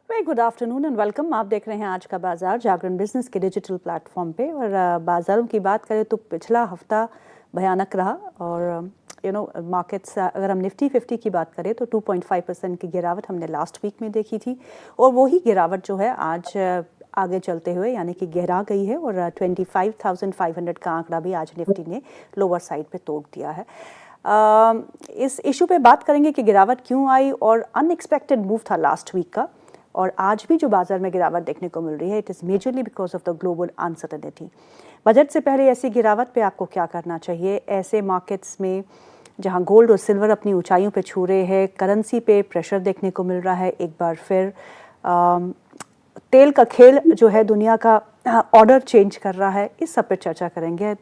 Very good afternoon and welcome. आप देख रहे हैं आज का बाजार जागरण बिजनेस के डिजिटल प्लेटफॉर्म पे। और बाजारों की बात करें तो पिछला हफ्ता भयानक रहा और मार्केट्स, अगर हम निफ्टी 50 की बात करें तो 2.5% की गिरावट हमने लास्ट वीक में देखी थी और वही गिरावट जो है आज आगे चलते हुए यानी कि गहरा गई है और 25,500 का आंकड़ा भी आज निफ्टी ने लोअर साइड पे तोड़ दिया है। इस इशू पे बात करेंगे कि गिरावट क्यों आई और अनएक्सपेक्टेड मूव था लास्ट वीक का, और आज भी जो बाजार में गिरावट देखने को मिल रही है it is majorly because of the global uncertainty. Budget से पहले ऐसी गिरावट पे आपको क्या करना चाहिए ऐसे मार्केट्स में जहां गोल्ड और सिल्वर अपनी ऊंचाइयों पे छू रहे हैं, करेंसी पे प्रेशर देखने को मिल रहा है एक बार फिर, तेल का खेल जो है दुनिया का ऑर्डर चेंज कर रहा है, इस सब पे चर्चा करेंगे।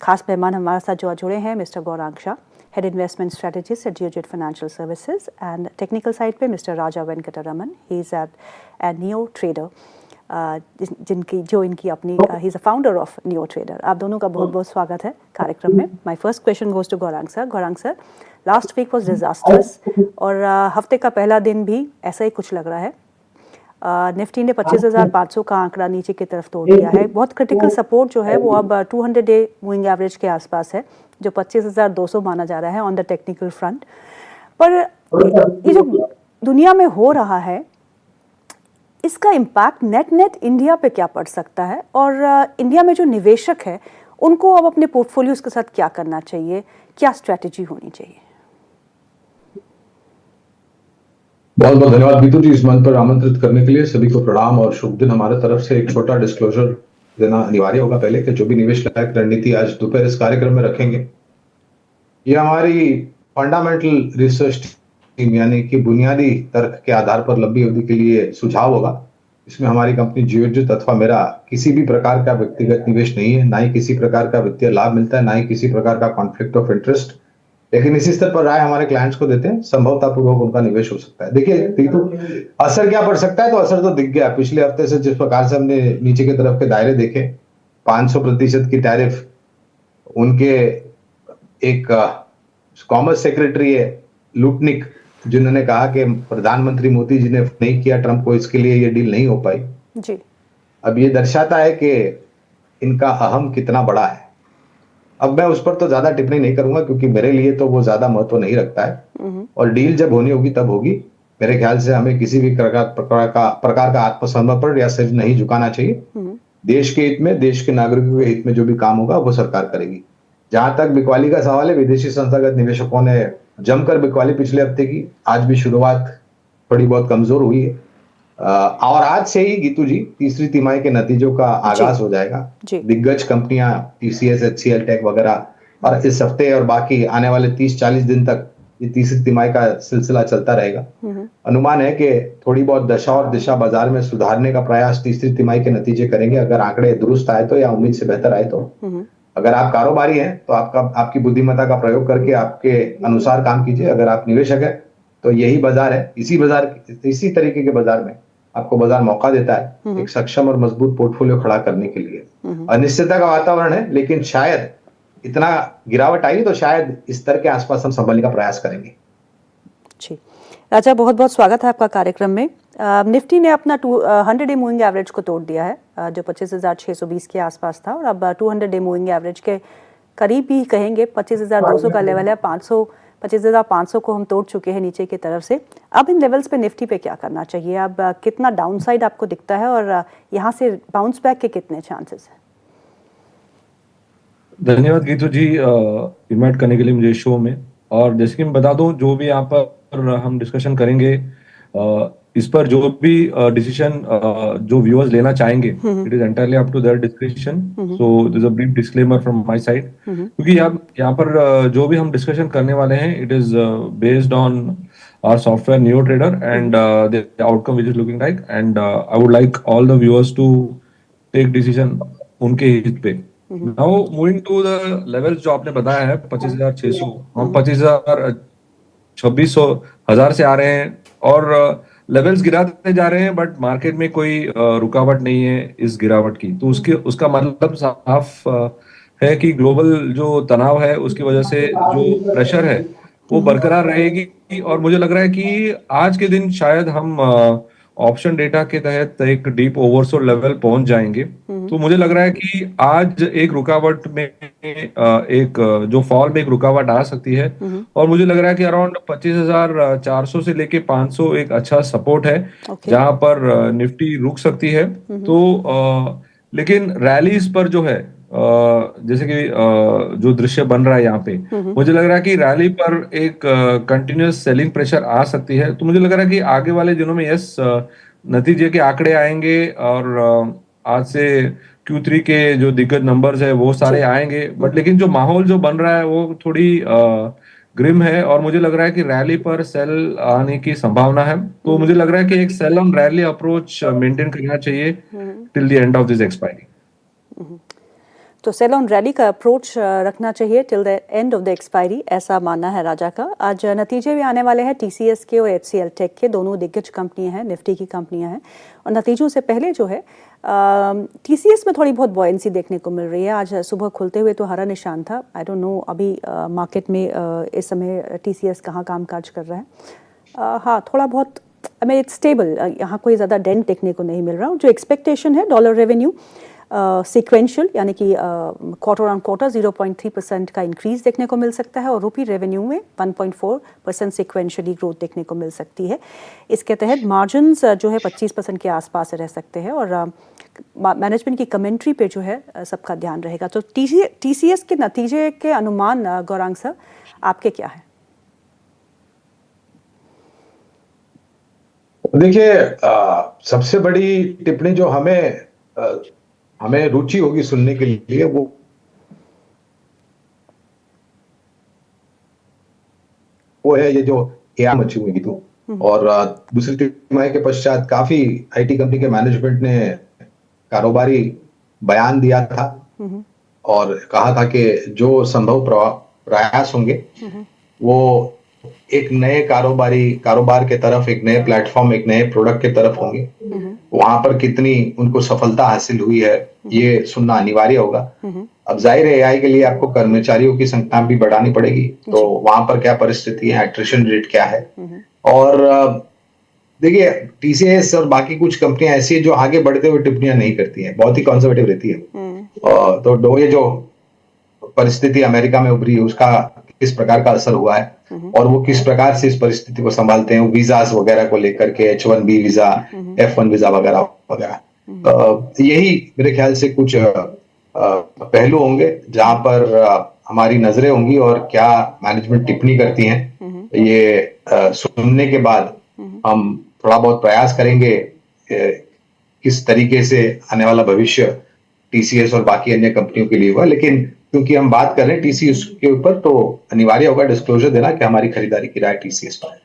खास मेहमान हमारे साथ जो जुड़े हैं mister Gaurang Shah, head investment strategist at Geojit financial services, and technical side पे mister Raja Venkataraman, he is at Neo trader, इनकी अपनी he is a founder of Neo trader. आप दोनों का बहुत बहुत स्वागत है कार्यक्रम में। My first question goes to Gaurang sir. Gaurang sir, last week was disasters और हफ्ते का पहला दिन भी ऐसा ही कुछ लग रहा है। निफ्टी ने 25,500 का आंकड़ा नीचे की तरफ तोड़ दिया है। बहुत क्रिटिकल सपोर्ट जो है वो अब 200 डे मूविंग एवरेज के आसपास है जो 25,200 माना जा रहा है ऑन द टेक्निकल फ्रंट। पर ये जो दुनिया में हो रहा है इसका इम्पैक्ट नेट नेट इंडिया पे क्या पड़ सकता है और इंडिया में जो निवेशक है उनको अब अपने पोर्टफोलियोज के साथ क्या करना चाहिए, क्या स्ट्रैटेजी होनी चाहिए? बहुत बहुत धन्यवाद बीतू जी इस मंच पर आमंत्रित करने के लिए। सभी को प्रणाम और शुभ दिन। हमारे तरफ से एक छोटा डिस्क्लोजर देना अनिवार्य होगा पहले कि जो भी निवेश लायक रणनीति आज दोपहर इस कार्यक्रम में रखेंगे ये हमारी फंडामेंटल रिसर्च टीम यानी कि बुनियादी तर्क के आधार पर लंबी अवधि के लिए सुझाव होगा। इसमें हमारी कंपनी जियोजेट अथवा मेरा किसी भी प्रकार का व्यक्तिगत निवेश नहीं है, ना ही किसी प्रकार का वित्तीय लाभ मिलता है, ना ही किसी प्रकार का कॉन्फ्लिक्ट ऑफ इंटरेस्ट। लेकिन इसी स्तर पर राय हमारे क्लाइंट्स को देते हैं, संभवता पूर्वक उनका निवेश हो सकता है। देखिए तीतू, असर क्या पड़ सकता है तो असर तो दिख गया पिछले हफ्ते से। जिस प्रकार से हमने नीचे की तरफ के दायरे देखे, 500% की टैरिफ, उनके एक कॉमर्स सेक्रेटरी है लुटनिक जिन्होंने कहा कि प्रधानमंत्री मोदी जी ने नहीं किया ट्रंप को, इसके लिए ये डील नहीं हो पाई जी। अब ये दर्शाता है कि इनका अहम कितना बड़ा है। अब मैं उस पर तो ज्यादा टिप्पणी नहीं करूंगा क्योंकि मेरे लिए तो वो ज्यादा महत्व नहीं रखता है और डील जब होनी होगी तब होगी। मेरे ख्याल से हमें किसी भी प्रकार का आत्मसमर्पण या सिर नहीं झुकाना चाहिए। देश के हित में, देश के नागरिकों के हित में जो भी काम होगा वो सरकार करेगी। जहां तक बिकवाली का सवाल है, विदेशी संस्थागत निवेशकों ने जमकर बिकवाली पिछले हफ्ते की। आज भी शुरुआत थोड़ी बहुत कमजोर हुई है और आज से ही गीतू जी तीसरी तिमाही के नतीजों का आगाज हो जाएगा। दिग्गज कंपनियां टीसीएस, एचसीएल टेक वगैरह, और इस हफ्ते और बाकी आने वाले 30-40 दिन तक ये तीसरी तिमाही का सिलसिला चलता रहेगा। अनुमान है कि थोड़ी बहुत दशा और दिशा बाजार में सुधारने का प्रयास तीसरी तिमाही के नतीजे करेंगे, अगर आंकड़े दुरुस्त आए तो या उम्मीद से बेहतर आए तो। अगर आप कारोबारी हैं तो आपकी बुद्धिमत्ता का प्रयोग करके आपके अनुसार काम कीजिए। अगर आप निवेशक है तो यही बाजार है, इसी तरीके के बाजार में आपको बाजार मौका देता है एक सक्षम और मजबूत पोर्टफोलियो खड़ा करने के लिए। अनिश्चितता का वातावरण है लेकिन शायद इतना गिरावट आई तो शायद इस स्तर के आसपास हम संभालने का प्रयास करेंगे। जी राजा, बहुत बहुत स्वागत है आपका कार्यक्रम में। निफ्टी ने अपना 100 डे मूविंग एवरेज को तोड़ दिया है जो 25,620 के आसपास था और अब 200 डे मूविंग एवरेज के करीब ही कहेंगे। 25,200 का लेवल है, 25,500 को हम तोड़ चुके हैं नीचे की तरफ से। अब इन लेवल्स पे निफ्टी पे क्या करना चाहिए? अब कितना डाउनसाइड आपको दिखता है और यहाँ से बाउंस बैक के कितने चांसेस हैं? धन्यवाद गीतू जी इनवाइट करने के लिए मुझे शो में। और जैसे कि मैं बता दूं, जो भी यहाँ पर हम डिस्कशन करेंगे इस पर जो भी डिसीजन जो व्यूअर्स लेना चाहेंगे, it is entirely up to their description. So there is a brief disclaimer from my side, क्योंकि यहाँ पर जो भी हम डिस्कशन करने वाले हैं it is based on our software Neo Trader and the outcome which is looking like, and I would like all the viewers to take decision उनके हित पे। Now moving to the levels जो आपने बताया है 25,600, हम 25,000 से आ रहे हैं और लेवल्स गिराते जा रहे हैं, बट मार्केट में कोई रुकावट नहीं है इस गिरावट की। तो उसका मतलब साफ है कि ग्लोबल जो तनाव है उसकी वजह से जो प्रेशर है वो बरकरार रहेगी। और मुझे लग रहा है कि आज के दिन शायद हम ऑप्शन डेटा के तहत एक डीप ओवरसोल्ड लेवल पहुंच जाएंगे। तो मुझे लग रहा है कि आज एक रुकावट में एक जो फॉल में एक रुकावट आ सकती है, और मुझे लग रहा है कि अराउंड 25,400 से लेके 500 एक अच्छा सपोर्ट है ओके। जहां पर निफ्टी रुक सकती है। तो लेकिन रैलीज पर जो है जैसे कि जो दृश्य बन रहा है यहाँ पे, मुझे लग रहा है कि रैली पर एक कंटिन्यूअस सेलिंग प्रेशर आ सकती है। तो मुझे लग रहा है कि आगे वाले दिनों में यस नतीजे के आंकड़े आएंगे, और आज से Q3 के जो दिग्गज नंबर्स है वो सारे आएंगे, बट लेकिन जो माहौल जो बन रहा है वो थोड़ी ग्रिम है, और मुझे लग रहा है कि रैली पर सेल आने की संभावना है। तो मुझे लग रहा है कि एक sell on rally approach maintain करना चाहिए till the end of this expiry. तो सेल ऑन रैली का अप्रोच रखना चाहिए till the end of the expiry, ऐसा मानना है राजा का। आज नतीजे भी आने वाले हैं TCS के और HCL टेक के, दोनों दिग्गज कंपनियां हैं, निफ्टी की कंपनियां हैं। और नतीजों से पहले जो है TCS में थोड़ी बहुत बॉयंसी देखने को मिल रही है। आज सुबह खुलते हुए तो हरा निशान था। आई डोंट नो अभी मार्केट में इस समय TCS कहाँ कामकाज कर रहा है। हाँ, थोड़ा बहुत इट्स स्टेबल, यहाँ कोई ज़्यादा डेंट देखने को नहीं मिल रहा। जो एक्सपेक्टेशन है डॉलर रेवेन्यू सीक्वेंशियल यानी कि क्वार्टर ऑन क्वार्टर 0.3% का इंक्रीज देखने को मिल सकता है, और रुपी रेवेन्यू में 1.4% सीक्वेंशियली ग्रोथ देखने को मिल सकती है। इसके तहत मार्जिन्स जो है 25% के आसपास रह सकते हैं, और मैनेजमेंट की कमेंट्री पे जो है सबका ध्यान रहेगा। तो TCS के नतीजे के अनुमान गौरांग सर आपके क्या है? देखिए, सबसे बड़ी टिप्पणी जो हमें रुचि होगी सुनने के लिए वो है ये जो AI मची हुई थी, और दूसरी तिमाही के पश्चात काफी IT कंपनी के मैनेजमेंट ने कारोबारी बयान दिया था और कहा था कि जो संभव प्रयास होंगे वो एक नए कारोबार के तरफ, एक नए प्लेटफॉर्म, एक नए प्रोडक्ट के तरफ होंगे। वहां पर कितनी उनको सफलता हासिल हुई है ये सुनना अनिवार्य होगा। अब जाहिर है AI के लिए आपको कर्मचारियों की संख्या भी बढ़ानी पड़ेगी, तो वहां पर क्या परिस्थिति है, एट्रिशन रेट क्या है। और देखिए, TCS और बाकी कुछ कंपनियां ऐसी है जो आगे बढ़ते हुए टिप्पणियां नहीं करती हैं, बहुत ही कंजर्वेटिव रहती है। तो ये जो परिस्थिति अमेरिका में उभरी है उसका किस प्रकार का असर हुआ है, और वो किस प्रकार से इस परिस्थिति को संभालते हैं, वीजास वगैरह को लेकर के, H1B वीजा, F1 वीजा वगैरह वगैरह। यही मेरे ख्याल से कुछ पहलू होंगे जहां पर हमारी नजरें होंगी, और क्या मैनेजमेंट टिप्पणी करती हैं ये सुनने के बाद हम थोड़ा बहुत प्रयास करेंगे किस तरीके से आने वाला भविष्य TCS और बाकी अन्य कंपनियों के लिए हुआ। लेकिन क्योंकि हम बात कर रहे हैं TCS के ऊपर, तो अनिवार्य होगा डिस्क्लोजर देना कि हमारी खरीदारी की राय TCS पर है।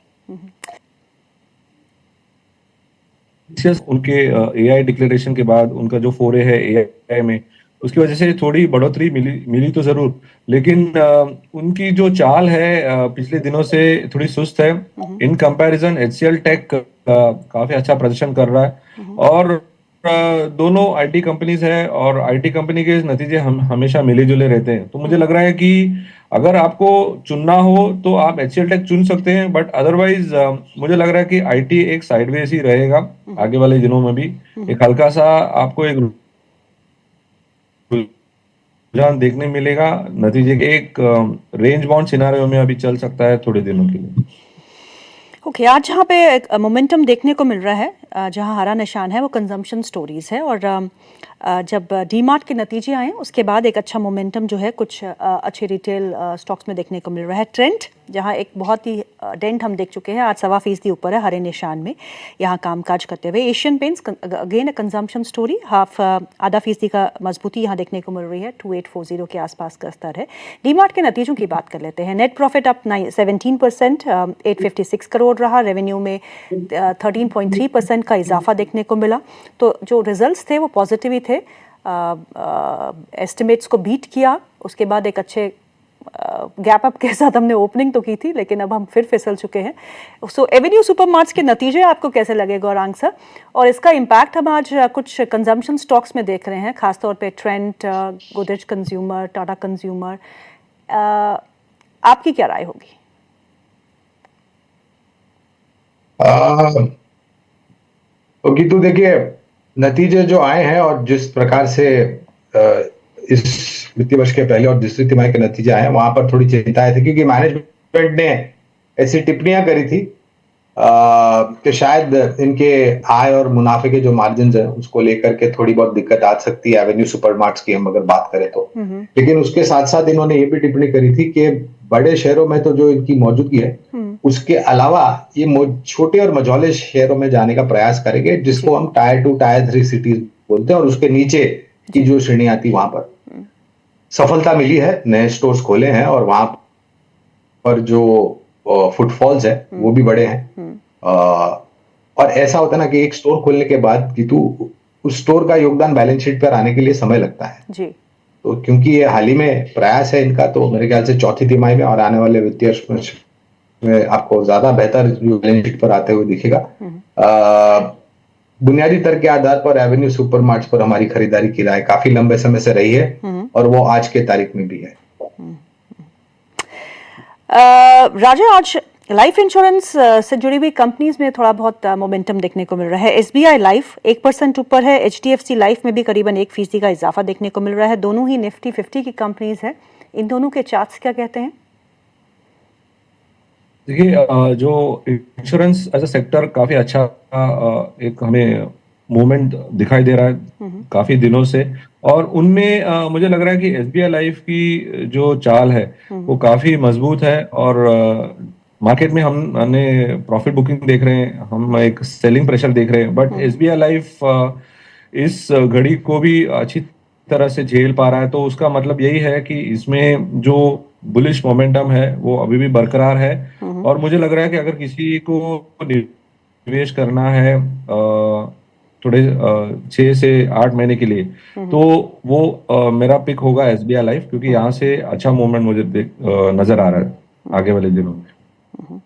उनके AI डिक्लेरेशन के बाद उनका जो फोरे है AI में, उसकी वजह से थोड़ी बढ़ोतरी मिली तो जरूर, लेकिन उनकी जो चाल है पिछले दिनों से थोड़ी सुस्त है। इन कंपैरिजन HCL टेक काफी अच्छा प्रदर्शन कर रहा है, और दोनों IT कंपनीज है, और IT कंपनी के नतीजे हमेशा मिले जुले रहते हैं। तो मुझे लग रहा है कि अगर आपको चुनना हो तो आप HCL टेक चुन सकते हैं, बट अदरवाइज मुझे लग रहा है कि IT एक साइडवेज ही रहेगा आगे वाले दिनों में भी। एक हल्का सा आपको एक रुझान देखने मिलेगा नतीजे के, एक रेंज बाउंड सिनारियो में अभी चल सकता है थोड़े दिनों के लिए। ओके, आज जहाँ पे मोमेंटम देखने को मिल रहा है, जहाँ हरा निशान है, वो कंजम्पशन स्टोरीज है, और जब डीमार्ट के नतीजे आए उसके बाद एक अच्छा मोमेंटम जो है कुछ अच्छे रिटेल स्टॉक्स में देखने को मिल रहा है। ट्रेंड जहाँ एक बहुत ही डेंट हम देख चुके हैं, आज 1.25% ऊपर है हरे निशान में यहाँ कामकाज करते हुए। Asian paints again a consumption story, आधा फीसदी का मजबूती यहाँ देखने को मिल रही है, 2840 के आसपास का स्तर है। डीमार्ट के नतीजों की बात कर लेते हैं। नेट प्रॉफिट अप 17%, 856 करोड़ रहा। रेवेन्यू में 13.3% का इजाफा देखने को मिला। तो जो रिजल्ट्स थे वो पॉजिटिव ही थे, एस्टिमेट्स को बीट किया। उसके बाद एक अच्छे गैप अप के साथ हमने ओपनिंग तो की थी, लेकिन अब हम फिर फिसल चुके हैं। सो एवेन्यू सुपरमार्ट्स के नतीजे आपको कैसे लगे गौरांग सर, और इसका इम्पैक्ट हम आज कुछ कंजम्पशन स्टॉक्स में देख रहे हैं, खासतौर पे Trent, Godrej consumer, Tata consumer. आपकी क्या राय होगी? तो गीतू देखिए, नतीजे जो आए हैं और जिस प्रकार से इस वित्तीय वर्ष के पहले और दूसरी तिमाही के नतीजे आए हैं, वहां पर थोड़ी चिंताएं थी, क्योंकि मैनेजमेंट ने ऐसी टिप्पणियां करी थी कि शायद इनके आय और मुनाफे के जो मार्जिन है उसको लेकर के थोड़ी बहुत दिक्कत आ सकती है एवेन्यू सुपरमार्ट्स की हम अगर बात करें तो। लेकिन उसके साथ साथ इन्होंने ये भी टिप्पणी करी थी कि बड़े शहरों में तो जो इनकी मौजूदगी है, उसके अलावा ये छोटे और मझौले शहरों में जाने का प्रयास करेंगे, जिसको हम टायर 2 टायर 3 सिटीज बोलते हैं, और उसके नीचे की जो श्रेणी आती वहां पर सफलता मिली है, नए स्टोर्स खोले हैं और वहां पर जो फुटफॉल्स है वो भी बड़े हैं। और ऐसा होता है ना कि एक स्टोर खोलने के बाद कि उस स्टोर का योगदान बैलेंस शीट पर आने के लिए समय लगता है जी। तो क्योंकि ये हाल ही में प्रयास है इनका, तो मेरे ख्याल से चौथी तिमाही में और आने वाले वित्तीय वर्ष में आपको ज्यादा बेहतर बैलेंस शीट पर आते हुए दिखेगा। बुनियादी तर्क के आधार पर एवेन्यू सुपरमार्ट्स पर हमारी खरीदारी की राय काफी लंबे समय से रही है और वो आज के तारीख में भी है। राजा, आज लाइफ इंश्योरेंस से जुड़ी हुई कंपनीज में थोड़ा बहुत मोमेंटम देखने को मिल रहा है। SBI लाइफ 1% ऊपर है, HDFC लाइफ में भी करीबन 1% का इजाफा देखने को मिल रहा है। दोनों ही निफ्टी 50 की कंपनीज है। इन दोनों के चार्ट्स क्या कहते हैं? देखिए, जो इंश्योरेंस एज अ सेक्टर काफी अच्छा एक हमें मूवमेंट दिखाई दे रहा है काफी दिनों से, और उनमें मुझे लग रहा है कि SBI लाइफ की जो चाल है वो काफी मजबूत है, और मार्केट में हमने प्रॉफिट बुकिंग देख रहे हैं, हम एक सेलिंग प्रेशर देख रहे हैं, बट SBI लाइफ इस घड़ी को भी अच्छी तरह से झेल पा रहा है। तो उसका मतलब यही है कि इसमें जो बुलिश मोमेंटम है वो अभी भी बरकरार है, और मुझे लग रहा है कि अगर किसी को निवेश करना है थोड़े 6 से 8 महीने के लिए, तो वो मेरा पिक होगा SBI लाइफ, क्योंकि यहाँ से अच्छा मूवमेंट मुझे नजर आ रहा है आगे वाले दिनों में।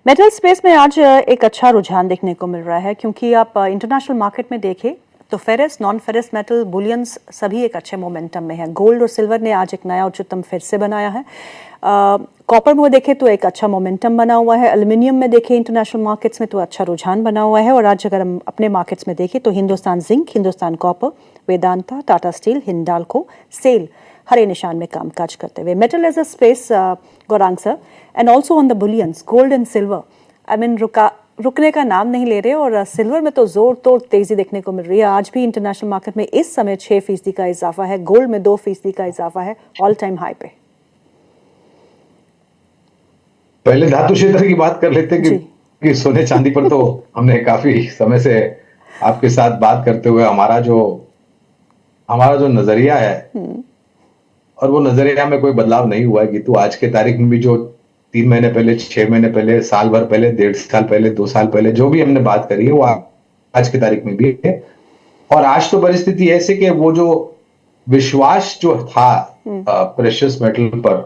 मेटल स्पेस में आज एक अच्छा रुझान देखने को मिल रहा है, क्योंकि आप इंटरनेशनल मार्केट में देखें तो ferrous, non ferrous metal, bullions सभी एक अच्छे मोमेंटम में है। गोल्ड और सिल्वर ने आज एक नया उच्चतम फिर से बनाया है। कॉपर में देखें तो एक अच्छा मोमेंटम बना हुआ है। एल्युमिनियम में देखें इंटरनेशनल मार्केट्स में तो अच्छा रुझान बना हुआ है। और आज अगर हम अपने मार्केट्स में देखें तो Hindustan zinc, Hindustan copper, Vedanta, Tata steel, Hindalco, SAIL हरे निशान में कामकाज करते हुए। Metal as a space, Gaurang sir, and also on the bullions, gold and silver, I mean रुकने का नाम नहीं ले रहे, और सिल्वर में तो जोर तोड़ तेजी देखने को मिल रही है। आज भी इंटरनेशनल मार्केट में इस समय 6% का इजाफा है, गोल्ड में 2% का इजाफा है, ऑल टाइम हाई पे। पहले धातु क्षेत्र की बात कर लेते कि सोने चांदी पर तो हमने काफी समय से आपके साथ बात करते हुए हमारा जो नजरिया है, और वो नजरिया में कोई बदलाव नहीं हुआ है कि तो आज के तारीख में भी जो 3 महीने पहले, 6 महीने पहले, साल भर पहले, 1.5 साल पहले, 2 साल पहले जो भी हमने बात करी है वो आज की तारीख में भी है। और आज तो परिस्थिति ऐसे कि वो जो विश्वास जो था प्रेशियस मेटल पर,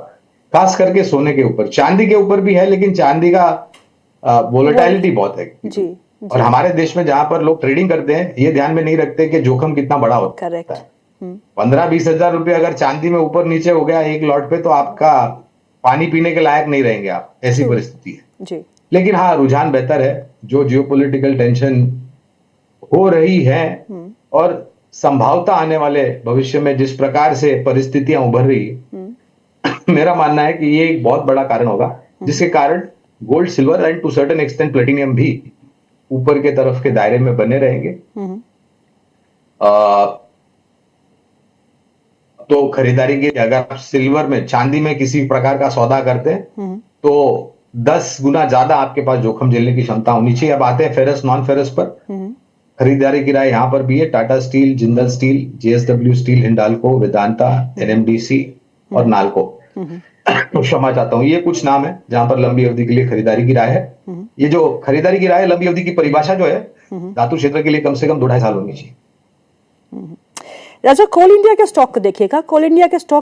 खास करके सोने के ऊपर, चांदी के ऊपर भी है, लेकिन चांदी का वोलेटिलिटी बहुत है जी। और हमारे देश में जहां पर लोग ट्रेडिंग करते हैं ये ध्यान में नहीं रखते कि जोखिम कितना बड़ा होता है। 15-20 हजार रुपए अगर चांदी में ऊपर नीचे हो गया एक लॉट पे, तो आपका पानी पीने के लायक नहीं रहेंगे आप, ऐसी परिस्थिति है जी। लेकिन हाँ, रुझान बेहतर है। जो जियोपॉलिटिकल टेंशन हो रही है और संभावता आने वाले भविष्य में जिस प्रकार से परिस्थितियां उभर रही है, मेरा मानना है कि ये एक बहुत बड़ा कारण होगा, जिसके कारण gold, silver and to certain extent platinum भी ऊपर के तरफ के दायरे में बने रहेंगे। तो खरीदारी की, अगर आप सिल्वर में, चांदी में किसी प्रकार का सौदा करते हैं तो 10 गुना ज्यादा आपके पास जोखिम झेलने की क्षमता होनी चाहिए। अब आते हैं फेरस, नॉन फेरस पर। खरीदारी की राय यहां पर भी है Tata steel, Jindal steel, JSW steel, Hindalco, Vedanta, NMDC और नाल्को। क्षमा चाहता हूं, ये कुछ नाम है जहां पर लंबी अवधि के लिए खरीदारी की राय है। ये जो खरीदारी की राय, लंबी अवधि की परिभाषा जो है धातु क्षेत्र के लिए कम से कम 2-2.5 साल होनी चाहिए। राजा, कोल इंडिया के स्टॉक को देखिएगा। कोल इंडिया के स्टॉक